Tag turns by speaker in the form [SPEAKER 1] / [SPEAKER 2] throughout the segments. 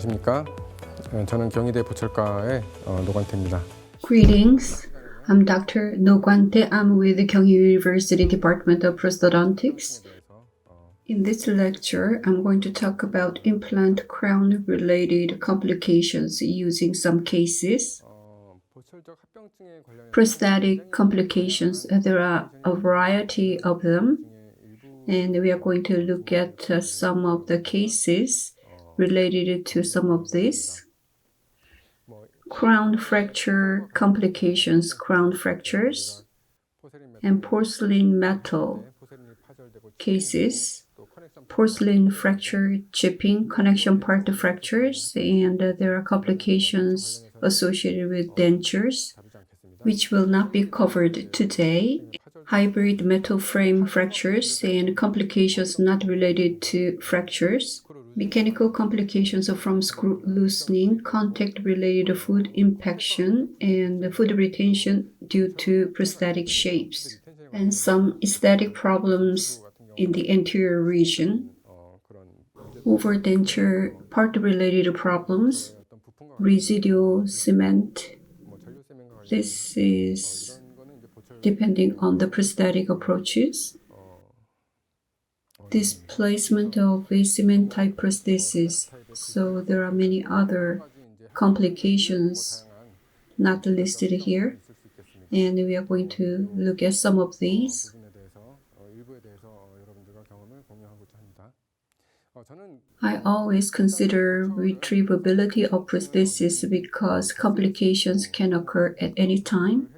[SPEAKER 1] 안녕하십니까. 저는 경희대 보철과의 노관태입니다.
[SPEAKER 2] Greetings. I'm Dr. Noguante. I'm with the Kyunghee University Department of Prosthodontics. In this lecture, I'm going to talk about implant crown-related complications using some cases. Prosthetic complications, there are a variety of them, and we are going to look at some of the cases related to some of these. Crown fracture complications, crown fractures, and porcelain metal cases, porcelain fracture, chipping, connection part fractures, and there are complications associated with dentures, which will not be covered today. Hybrid metal frame fractures and complications not related to fractures. Mechanical complications from screw loosening, contact-related food impaction, and food retention due to prosthetic shapes. And some aesthetic problems in the anterior region. Overdenture, part-related problems, residual cement. This is depending on the prosthetic approaches. Displacement of a cement-type prosthesis. So there are many other complications not listed here, and we are going to look at some of these. I always consider retrievability of prosthesis because complications can occur at any time.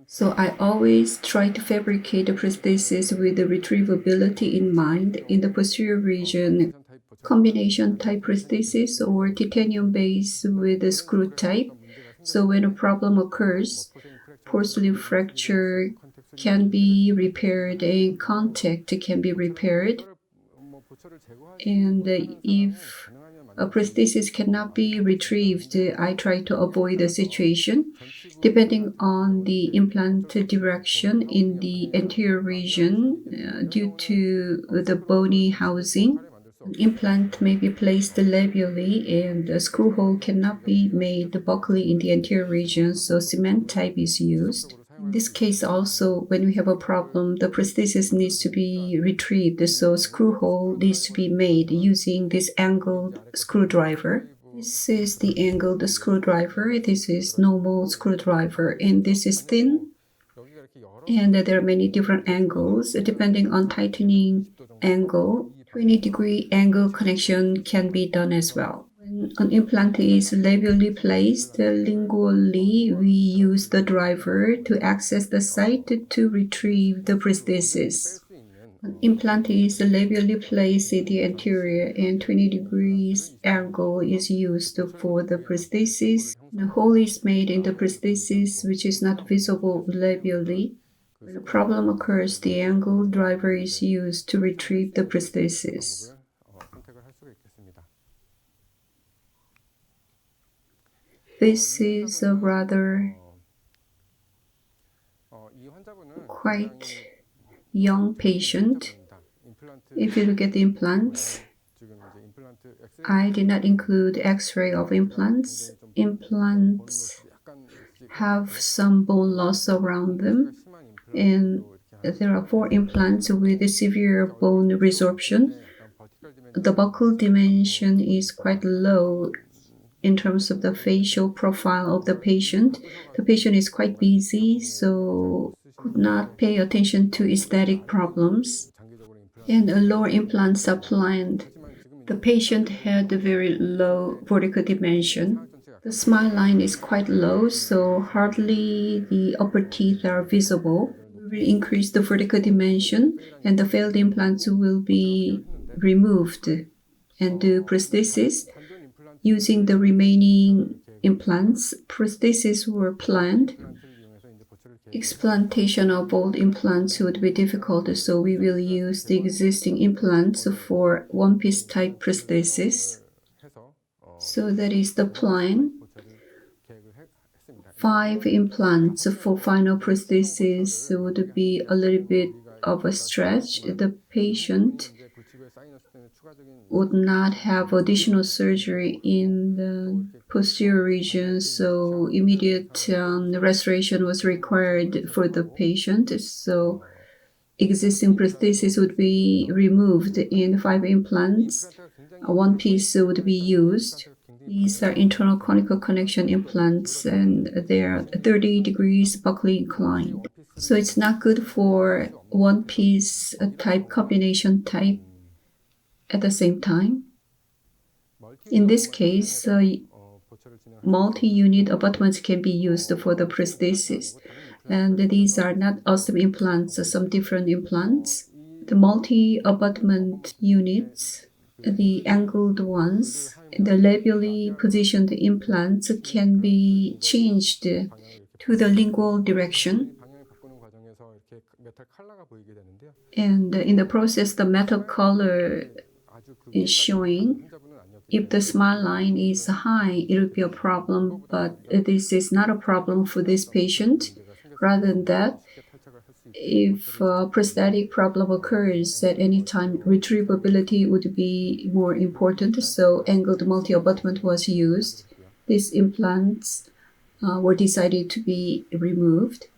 [SPEAKER 2] So I always try to fabricate the prosthesis with the retrievability in mind. In the posterior region, combination type prosthesis or titanium base with a screw type. So when a problem occurs, porcelain fracture can be repaired and contact can be repaired. And if a prosthesis cannot be retrieved, I try to avoid the situation. Depending on the implant direction in the anterior region, due to the bony housing, an implant may be placed labially and a screw hole cannot be made buccally in the anterior region, so cement type is used. In this case also, when we have a problem, the prosthesis needs to be retrieved, so screw hole needs to be made using this angled screwdriver. This is the angled screwdriver, this is normal screwdriver, and this is thin. And there are many different angles. Depending on tightening angle, 20-degree angle connection can be done as well. When an implant is labially placed, lingually, we use the driver to access the site to retrieve the prosthesis. An implant is labially placed in the anterior and 20 degrees angle is used for the prosthesis. The hole is made in the prosthesis which is not visible labially. When a problem occurs, the angle driver is used to retrieve the prosthesis. This is a rather quite young patient. If you look at the implants, I did not include X-ray of implants. Implants have some bone loss around them, and there are 4 implants with severe bone resorption. The buccal dimension is quite low in terms of the facial profile of the patient. The patient is quite busy, so could not pay attention to aesthetic problems. And lower implants are planned. The patient had a very low vertical dimension. The smile line is quite low, so hardly the upper teeth are visible. We will increase the vertical dimension, and the failed implants will be removed and do prosthesis. Using the remaining implants, prosthesis were planned. Explantation of old implants would be difficult, so we will use the existing implants for one-piece type prosthesis. So that is the plan. 5 implants for final prosthesis would be a little bit of a stretch. The patient would not have additional surgery in the posterior region, so immediate restoration was required for the patient. So existing prosthesis would be removed and 5 implants. One piece would be used. These are internal conical connection implants, and they are 30 degrees buccally inclined. So it's not good for one piece type combination type at the same time. In this case, multi-unit abutments can be used for the prosthesis. And these are not OSSTEM implants, some different implants. The multi-abutment units, the angled ones, the labially positioned implants can be changed to the lingual direction. And in the process, the metal color is showing. If the smile line is high, it will be a problem, but this is not a problem for this patient. Rather than that, if a prosthetic problem occurs at any time, retrievability would be more important, so angled multi-abutment was used. These implants were decided to be removed.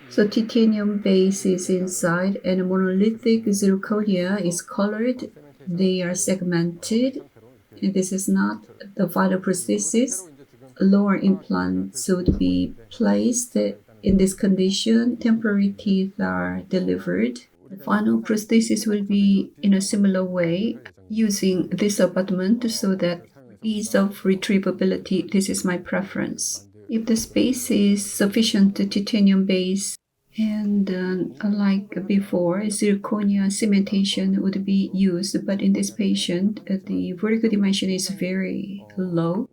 [SPEAKER 2] So titanium base is inside and monolithic zirconia is colored. They are segmented. And this is not the final prosthesis. Lower implants would be placed. In this condition, temporary teeth are delivered. The final prosthesis will be in a similar way, using this abutment so that ease of retrievability, this is my preference. If the space is sufficient titanium base, and like before, zirconia cementation would be used, but in this patient, the vertical dimension is very low.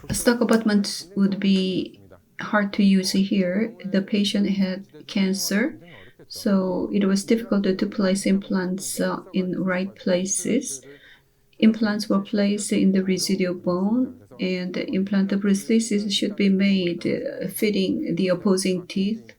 [SPEAKER 2] A stock abutment would be hard to use here. The patient had cancer, so it was difficult to place implants in right places. Implants were placed in the residual bone, and the implant prosthesis should be made fitting the opposing teeth.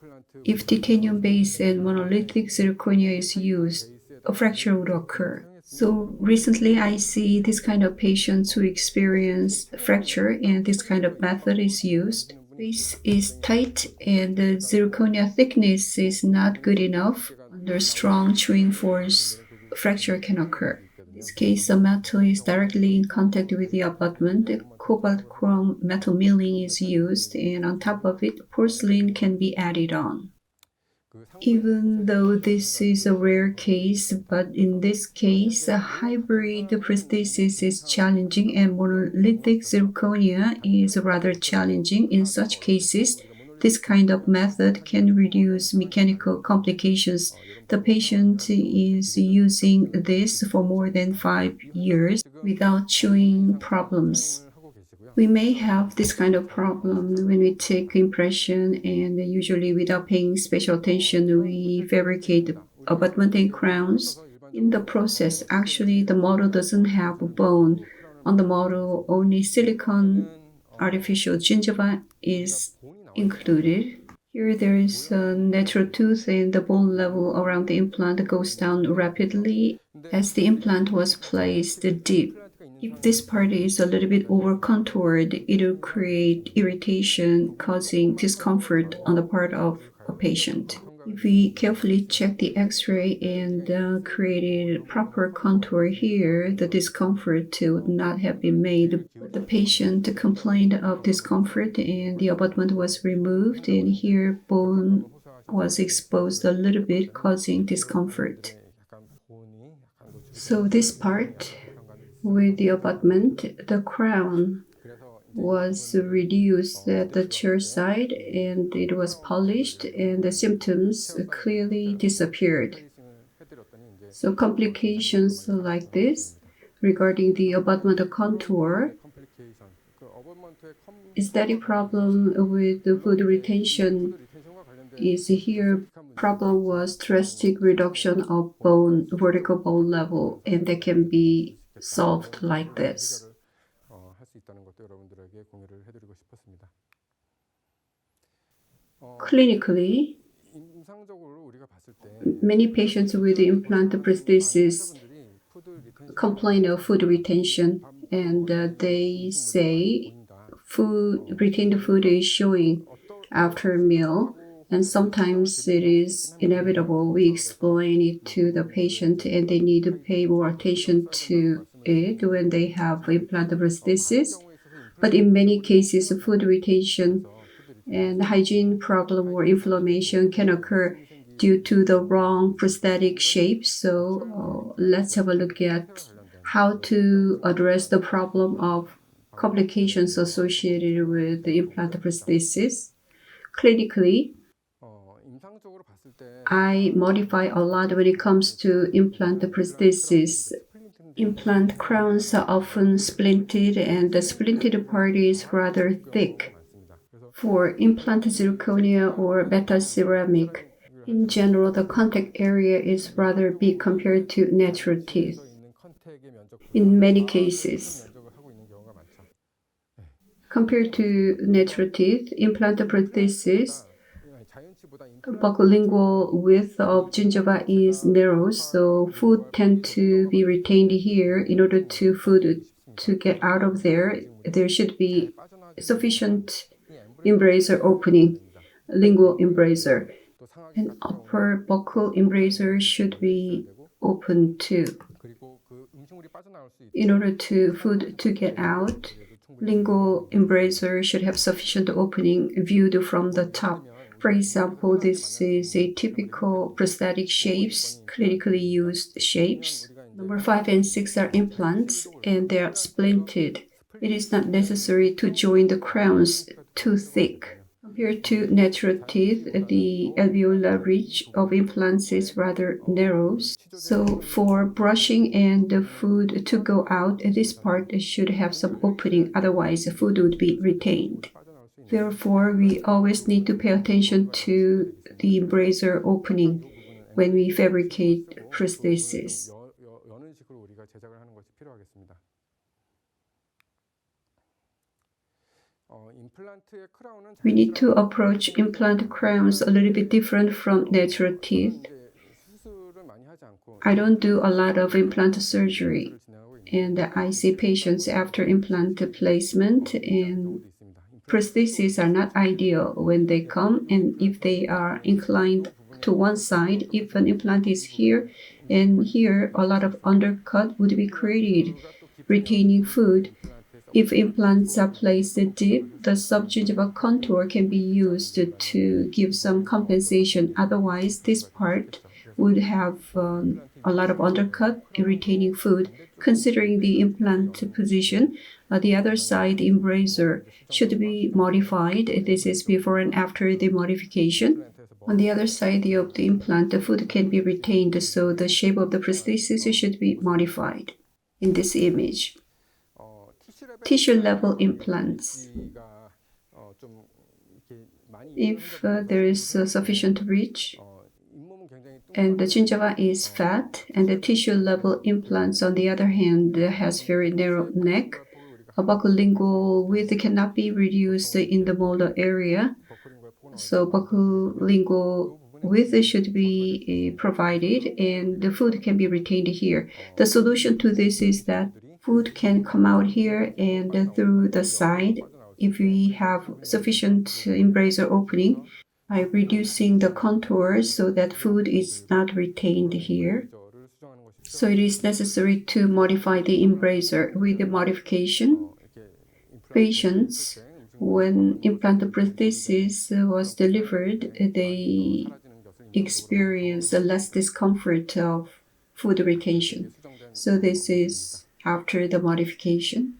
[SPEAKER 2] If titanium base and monolithic zirconia is used, a fracture would occur. So recently I see this kind of patients who experience fracture, and this kind of method is used. Base is tight and the zirconia thickness is not good enough. Under strong chewing force, fracture can occur. In this case, the metal is directly in contact with the abutment. Cobalt chrome metal milling is used, and on top of it, porcelain can be added on. Even though this is a rare case, but in this case, a hybrid prosthesis is challenging and monolithic zirconia is rather challenging. In such cases, this kind of method can reduce mechanical complications. The patient is using this for more than 5 years without chewing problems. We may have this kind of problem when we take impression, and usually without paying special attention, we fabricate abutment and crowns. In the process, actually, the model doesn't have a bone. On the model, only silicone artificial gingiva is included. Here there is a natural tooth, and the bone level around the implant goes down rapidly as the implant was placed deep. If this part is a little bit over-contoured, it will create irritation, causing discomfort on the part of a patient. If we carefully check the X-ray and created proper contour here, the discomfort would not have been made. But the patient complained of discomfort, and the abutment was removed, and here bone was exposed a little bit, causing discomfort. So this part, with the abutment, the crown was reduced at the chair side and it was polished, and the symptoms clearly disappeared. So complications like this regarding the abutment contour, aesthetic problem with the food retention is here. Problem was drastic reduction of bone, vertical bone level, and that can be solved like this. Clinically, many patients with implant prosthesis complain of food retention, and they say retained food is showing after a meal, and sometimes it is inevitable. We explain it to the patient, and they need to pay more attention to it when they have implant prosthesis. But in many cases, food retention and hygiene problem or inflammation can occur due to the wrong prosthetic shape. So let's have a look at how to address the problem of complications associated with the implant prosthesis. Clinically, I modify a lot when it comes to implant prosthesis. Implant crowns are often splinted, and the splinted part is rather thick. For implant zirconia or metaceramic, in general, the contact area is rather big compared to natural teeth. In many cases, compared to natural teeth, implant prosthesis, buccolingual width of gingiva is narrow, so food tend to be retained here. In order to food to get out of there, there should be sufficient embrasure opening, lingual embrasure. And upper buccal embrasure should be open too. In order to food to get out, lingual embrasure should have sufficient opening viewed from the top. For example, this is a typical prosthetic shapes, clinically used shapes. Number 5 and 6 are implants, and they are splinted. It is not necessary to join the crowns too thick. Compared to natural teeth, the alveolar ridge of implants is rather narrow. So for brushing and the food to go out, this part should have some opening, otherwise the food would be retained. Therefore, we always need to pay attention to the embrasure opening when we fabricate prosthesis. We need to approach implant crowns a little bit different from natural teeth. I don't do a lot of implant surgery, and I see patients after implant placement, and prostheses are not ideal when they come, and if they are inclined to one side, if an implant is here and here, a lot of undercut would be created, retaining food. If implants are placed deep, the sub-gingival contour can be used to give some compensation. Otherwise, this part would have a lot of undercut, retaining food. Considering the implant position, the other side embrasure should be modified. This is before and after the modification. On the other side of the implant, the food can be retained, so the shape of the prosthesis should be modified in this image. Tissue level implants. If there is sufficient ridge and the gingiva is fat, and the tissue level implants on the other hand has very narrow neck, a buccolingual width cannot be reduced in the molar area, so buccolingual width should be provided, and the food can be retained here. The solution to this is that food can come out here and through the side if we have sufficient embrasure opening by reducing the contours so that food is not retained here. So it is necessary to modify the embrasure. With the modification, patients, when implant prosthesis was delivered, they experience less discomfort of food retention. So this is after the modification.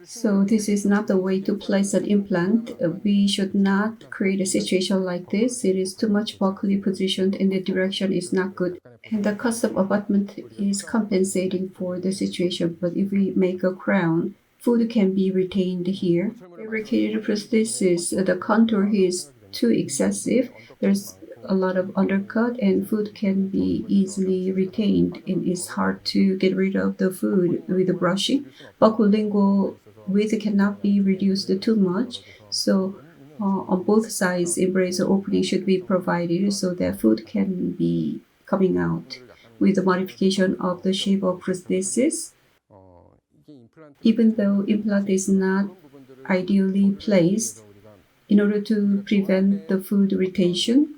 [SPEAKER 2] So this is not the way to place an implant. We should not create a situation like this. It is too much buccally positioned and the direction is not good. And the cost of abutment is compensating for the situation. But if we make a crown, food can be retained here. Fabricated prosthesis, the contour is too excessive. There's a lot of undercut and food can be easily retained, and it's hard to get rid of the food with the brushing. Buccolingual width cannot be reduced too much, so on both sides, embrasure opening should be provided so that food can be coming out. With the modification of the shape of prosthesis, even though implant is not ideally placed, in order to prevent the food retention,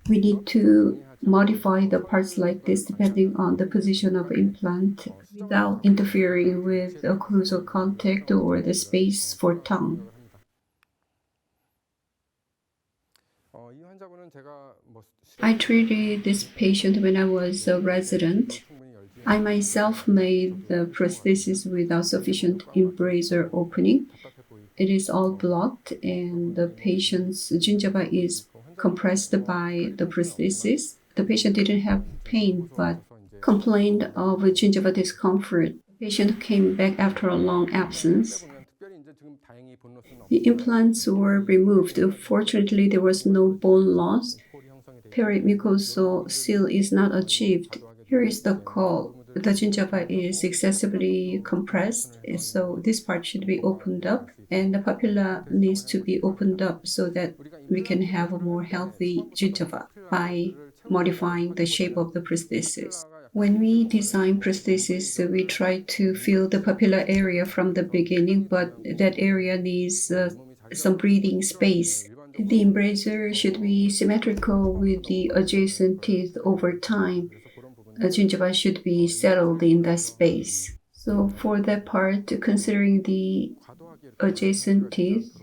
[SPEAKER 2] we need to modify the parts like this depending on the position of implant without interfering with the occlusal contact or the space for tongue. I treated this patient when I was a resident. I myself made the prosthesis without sufficient embrasure opening. It is all blocked and the patient's gingiva is compressed by the prosthesis. The patient didn't have pain but complained of gingiva discomfort. The patient came back after a long absence. The implants were removed. Fortunately, there was no bone loss. Perimucosal seal is not achieved. Here is the call. The gingiva is excessively compressed, so this part should be opened up, and the papilla needs to be opened up so that we can have a more healthy gingiva by modifying the shape of the prosthesis. When we design prosthesis, we try to fill the papilla area from the beginning, but that area needs some breathing space. The embrasure should be symmetrical with the adjacent teeth over time. The gingiva should be settled in that space. So for that part, considering the adjacent teeth,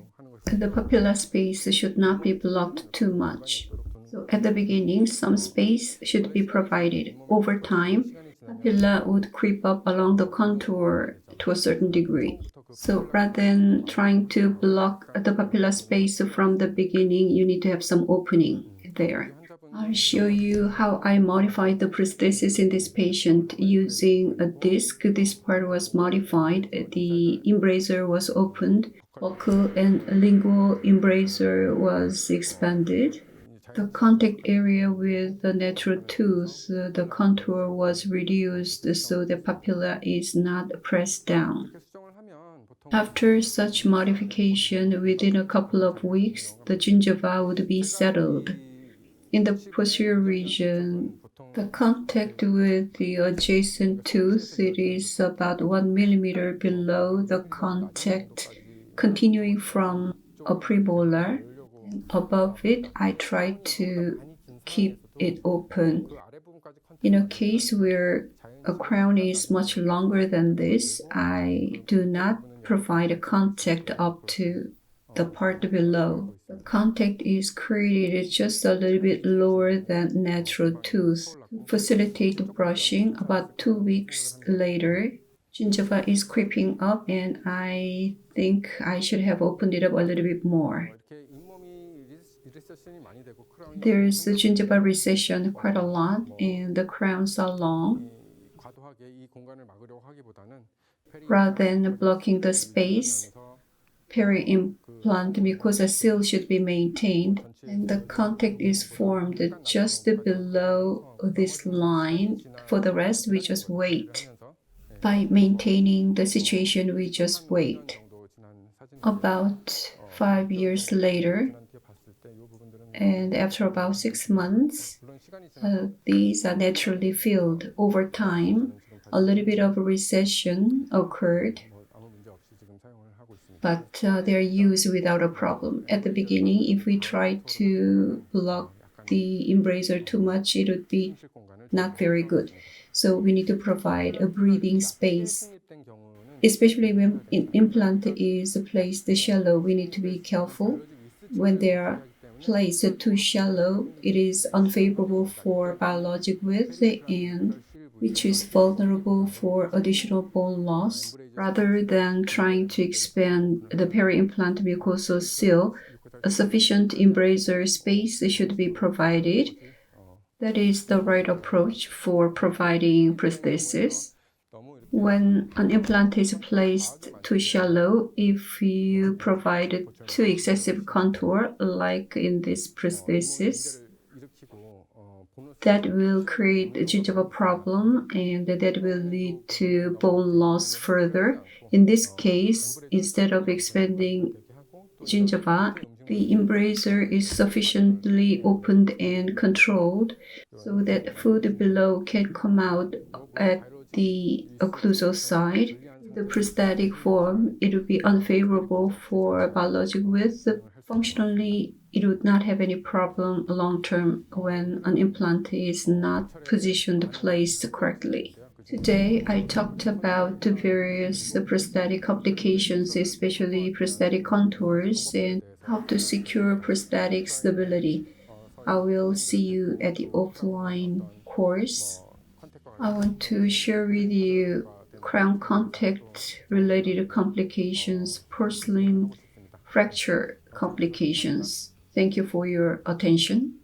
[SPEAKER 2] the papilla space should not be blocked too much. So at the beginning, some space should be provided. Over time, papilla would creep up along the contour to a certain degree. So rather than trying to block the papilla space from the beginning, you need to have some opening there. I'll show you how I modified the prosthesis in this patient using a disc. This part was modified. The embrasure was opened. Buccal and lingual embrasure was expanded. The contact area with the natural tooth, the contour was reduced so the papilla is not pressed down. After such modification, within a couple of weeks, the gingiva would be settled. In the posterior region, the contact with the adjacent tooth, it is about 1 millimeter below the contact continuing from a premolar. Above it, I try to keep it open. In a case where a crown is much longer than this, I do not provide a contact up to the part below. The contact is created just a little bit lower than natural tooth. To facilitate brushing, about 2 weeks later, gingiva is creeping up and I think I should have opened it up a little bit more. There is a gingiva recession quite a lot and the crowns are long. Rather than blocking the space, peri-implant mucosa seal should be maintained and the contact is formed just below this line. For the rest, we just wait. By maintaining the situation, we just wait. About 5 years later, and after about 6 months, these are naturally filled. Over time, a little bit of a recession occurred, but they're used without a problem. At the beginning, if we try to block the embrasure too much, it would be not very good. So we need to provide a breathing space. Especially when an implant is placed shallow, we need to be careful. When they are placed too shallow, it is unfavorable for biologic width and which is vulnerable for additional bone loss. Rather than trying to expand the peri-implant mucosal seal, a sufficient embrasure space should be provided. That is the right approach for providing prosthesis. When an implant is placed too shallow, if you provide too excessive contour, like in this prosthesis, that will create a gingiva problem and that will lead to bone loss further. In this case, instead of expanding gingiva, the embrasure is sufficiently opened and controlled so that food below can come out at the occlusal side. The prosthetic form, it would be unfavorable for biologic width. Functionally, it would not have any problem long term when an implant is not positioned, placed correctly. Today, I talked about the various prosthetic complications, especially prosthetic contours, and how to secure prosthetic stability. I will see you at the offline course. I want to share with you crown contact related complications, porcelain fracture complications. Thank you for your attention.